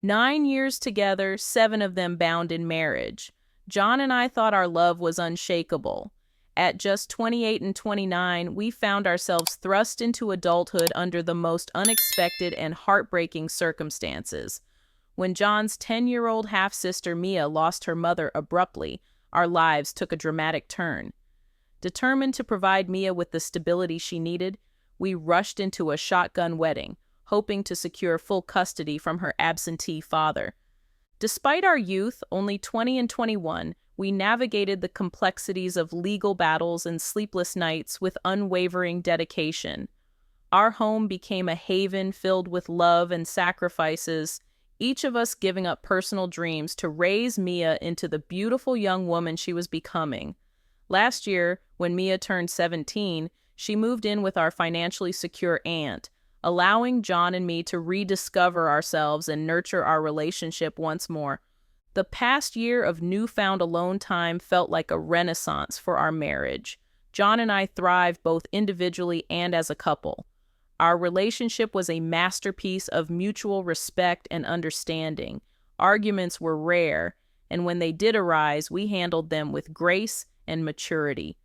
9 years together, 7 of them bound in marriage. John and I thought our love was unshakable. At just 28 and 29, we found ourselves thrust into adulthood under the most unexpected and heartbreaking circumstances. When John's 10-year-old half-sister Mia lost her mother abruptly, our lives took a dramatic turn. Determined to provide Mia with the stability she needed, we rushed into a shotgun wedding, hoping to secure full custody from her absentee father. Despite our youth, only 20 and 21, we navigated the complexities of legal battles and sleepless nights with unwavering dedication. Our home became a haven filled with love and sacrifices, each of us giving up personal dreams to raise Mia into the beautiful young woman she was becoming. Last year, when Mia turned 17, she moved in with our financially secure aunt, allowing John and me to rediscover ourselves and nurture our relationship once more. The past year of newfound alone time felt like a renaissance for our marriage. John and I thrived both individually and as a couple. Our relationship was a masterpiece of mutual respect and understanding. Arguments were rare, and when they did arise, we handled them with grace and maturity.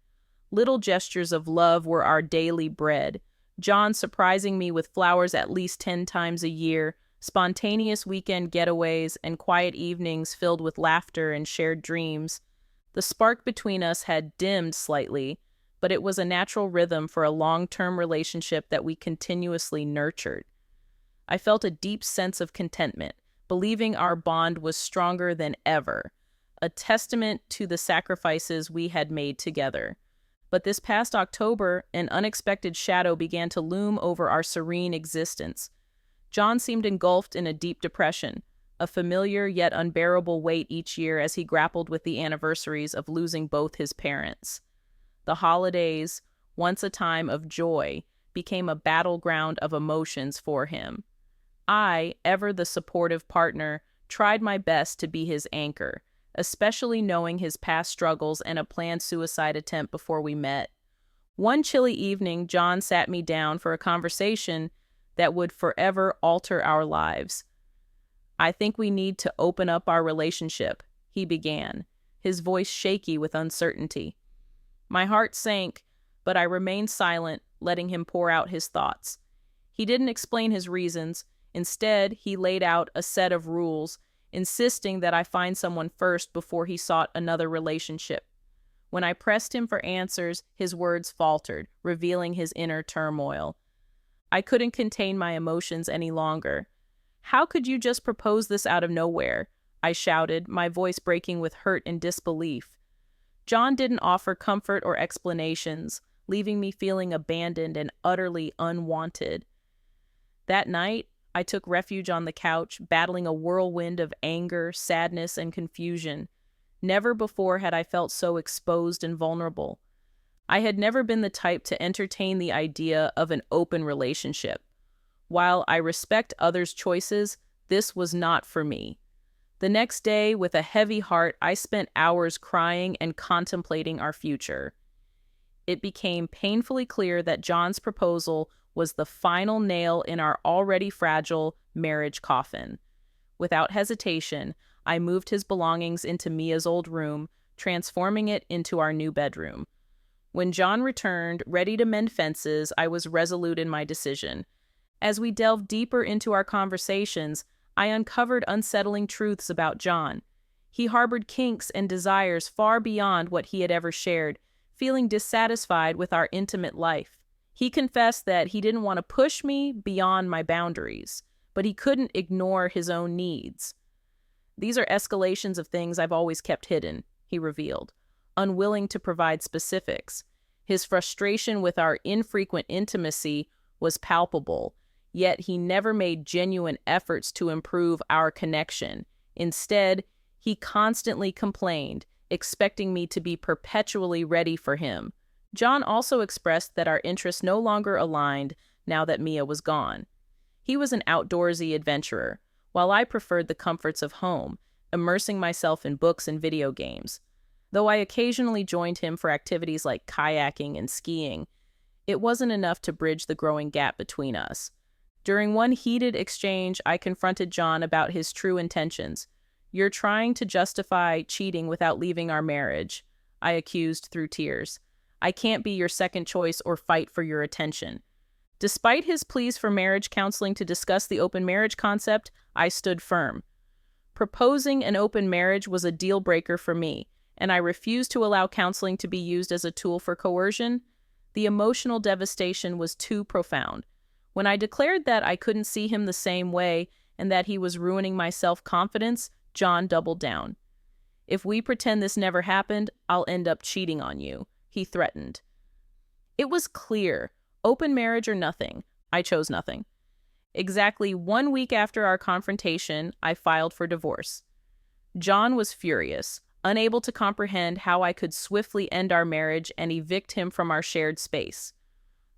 Little gestures of love were our daily bread. John surprising me with flowers at least 10 times a year, spontaneous weekend getaways, and quiet evenings filled with laughter and shared dreams. The spark between us had dimmed slightly, but it was a natural rhythm for a long-term relationship that we continuously nurtured. I felt a deep sense of contentment, believing our bond was stronger than ever, a testament to the sacrifices we had made together. But this past October, an unexpected shadow began to loom over our serene existence. John seemed engulfed in a deep depression, a familiar yet unbearable weight each year as he grappled with the anniversaries of losing both his parents. The holidays, once a time of joy, became a battleground of emotions for him. I, ever the supportive partner, tried my best to be his anchor, especially knowing his past struggles and a planned suicide attempt before we met. One chilly evening, John sat me down for a conversation that would forever alter our lives. "I think we need to open up our relationship," he began, his voice shaky with uncertainty. My heart sank, but I remained silent, letting him pour out his thoughts. He didn't explain his reasons. Instead, he laid out a set of rules, insisting that I find someone first before he sought another relationship. When I pressed him for answers, his words faltered, revealing his inner turmoil. I couldn't contain my emotions any longer. "How could you just propose this out of nowhere?" I shouted, my voice breaking with hurt and disbelief. John didn't offer comfort or explanations, leaving me feeling abandoned and utterly unwanted. That night, I took refuge on the couch, battling a whirlwind of anger, sadness, and confusion. Never before had I felt so exposed and vulnerable. I had never been the type to entertain the idea of an open relationship. While I respect others' choices, this was not for me. The next day, with a heavy heart, I spent hours crying and contemplating our future. It became painfully clear that John's proposal was the final nail in our already fragile marriage coffin. Without hesitation, I moved his belongings into Mia's old room, transforming it into our new bedroom. When John returned, ready to mend fences, I was resolute in my decision. As we delved deeper into our conversations, I uncovered unsettling truths about John. He harbored kinks and desires far beyond what he had ever shared, feeling dissatisfied with our intimate life. He confessed that he didn't want to push me beyond my boundaries, but he couldn't ignore his own needs. "These are escalations of things I've always kept hidden," he revealed, unwilling to provide specifics. His frustration with our infrequent intimacy was palpable, yet he never made genuine efforts to improve our connection. Instead, he constantly complained, expecting me to be perpetually ready for him. John also expressed that our interests no longer aligned now that Mia was gone. He was an outdoorsy adventurer, while I preferred the comforts of home, immersing myself in books and video games. Though I occasionally joined him for activities like kayaking and skiing, it wasn't enough to bridge the growing gap between us. During one heated exchange, I confronted John about his true intentions. "You're trying to justify cheating without leaving our marriage," I accused through tears. "I can't be your second choice or fight for your attention." Despite his pleas for marriage counseling to discuss the open marriage concept, I stood firm. Proposing an open marriage was a deal breaker for me, and I refused to allow counseling to be used as a tool for coercion. The emotional devastation was too profound. When I declared that I couldn't see him the same way and that he was ruining my self-confidence, John doubled down. "If we pretend this never happened, I'll end up cheating on you," he threatened. It was clear. Open marriage or nothing. I chose nothing. Exactly 1 week after our confrontation, I filed for divorce. John was furious, unable to comprehend how I could swiftly end our marriage and evict him from our shared space.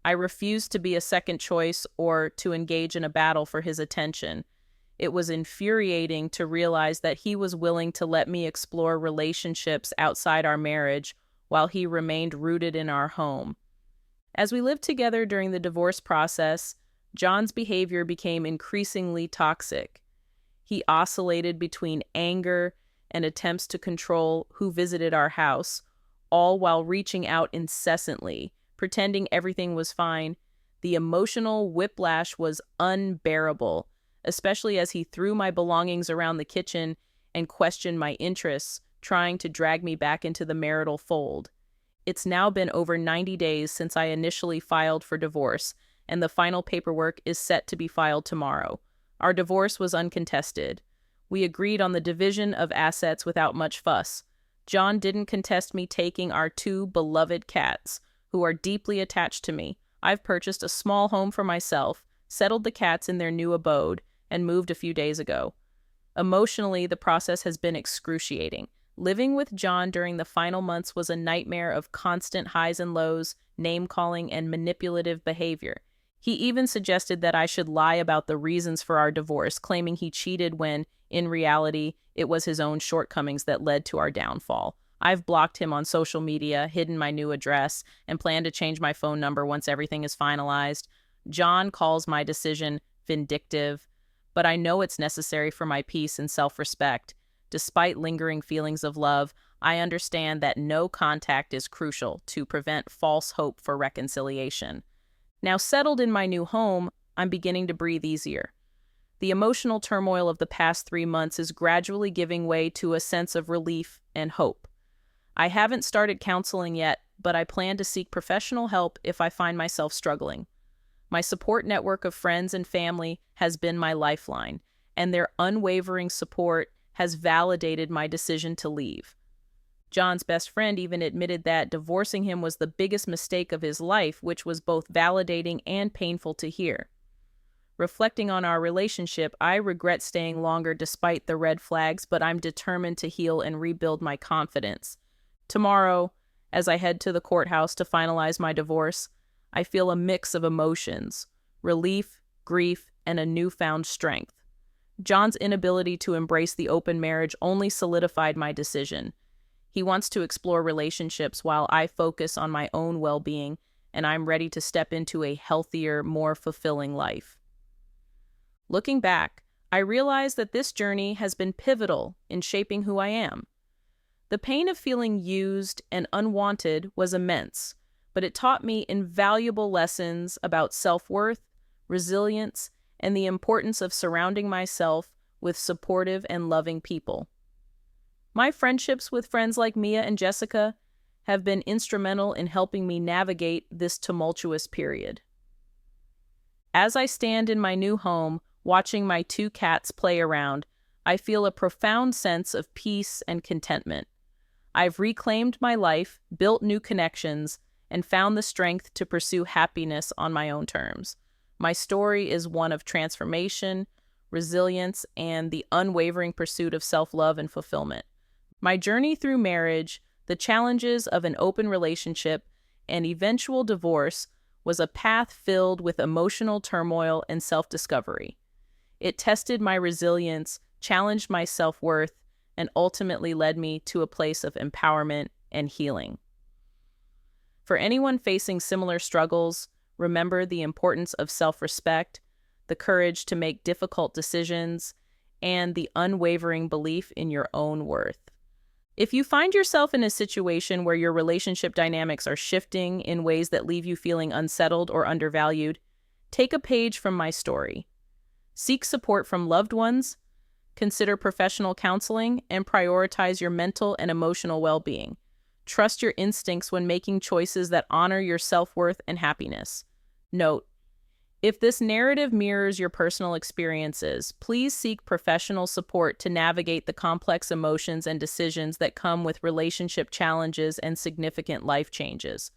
I refused to be a second choice or to engage in a battle for his attention. It was infuriating to realize that he was willing to let me explore relationships outside our marriage while he remained rooted in our home. As we lived together during the divorce process, John's behavior became increasingly toxic. He oscillated between anger and attempts to control who visited our house, all while reaching out incessantly, pretending everything was fine. The emotional whiplash was unbearable, especially as he threw my belongings around the kitchen and questioned my interests, trying to drag me back into the marital fold. It's now been over 90 days since I initially filed for divorce, and the final paperwork is set to be filed tomorrow. Our divorce was uncontested. We agreed on the division of assets without much fuss. John didn't contest me taking our 2 beloved cats, who are deeply attached to me. I've purchased a small home for myself, settled the cats in their new abode, and moved a few days ago. Emotionally, the process has been excruciating. Living with John during the final months was a nightmare of constant highs and lows, name-calling, and manipulative behavior. He even suggested that I should lie about the reasons for our divorce, claiming he cheated when, in reality, it was his own shortcomings that led to our downfall. I've blocked him on social media, hidden my new address, and plan to change my phone number once everything is finalized. John calls my decision vindictive, but I know it's necessary for my peace and self-respect. Despite lingering feelings of love, I understand that no contact is crucial to prevent false hope for reconciliation. Now settled in my new home, I'm beginning to breathe easier. The emotional turmoil of the past 3 months is gradually giving way to a sense of relief and hope. I haven't started counseling yet, but I plan to seek professional help if I find myself struggling. My support network of friends and family has been my lifeline, and their unwavering support has validated my decision to leave. John's best friend even admitted that divorcing him was the biggest mistake of his life, which was both validating and painful to hear. Reflecting on our relationship, I regret staying longer despite the red flags, but I'm determined to heal and rebuild my confidence. Tomorrow, as I head to the courthouse to finalize my divorce, I feel a mix of emotions: relief, grief, and a newfound strength. John's inability to embrace the open marriage only solidified my decision. He wants to explore relationships while I focus on my own well-being, and I'm ready to step into a healthier, more fulfilling life. Looking back, I realize that this journey has been pivotal in shaping who I am. The pain of feeling used and unwanted was immense, but it taught me invaluable lessons about self-worth, resilience, and the importance of surrounding myself with supportive and loving people. My friendships with friends like Mia and Jessica have been instrumental in helping me navigate this tumultuous period. As I stand in my new home, watching my 2 cats play around, I feel a profound sense of peace and contentment. I've reclaimed my life, built new connections, and found the strength to pursue happiness on my own terms. My story is one of transformation, resilience, and the unwavering pursuit of self-love and fulfillment. My journey through marriage, the challenges of an open relationship, and eventual divorce was a path filled with emotional turmoil and self-discovery. It tested my resilience, challenged my self-worth, and ultimately led me to a place of empowerment and healing. For anyone facing similar struggles, remember the importance of self-respect, the courage to make difficult decisions, and the unwavering belief in your own worth. If you find yourself in a situation where your relationship dynamics are shifting in ways that leave you feeling unsettled or undervalued, take a page from my story. Seek support from loved ones, consider professional counseling, and prioritize your mental and emotional well-being. Trust your instincts when making choices that honor your self-worth and happiness. Note, if this narrative mirrors your personal experiences, please seek professional support to navigate the complex emotions and decisions that come with relationship challenges and significant life changes.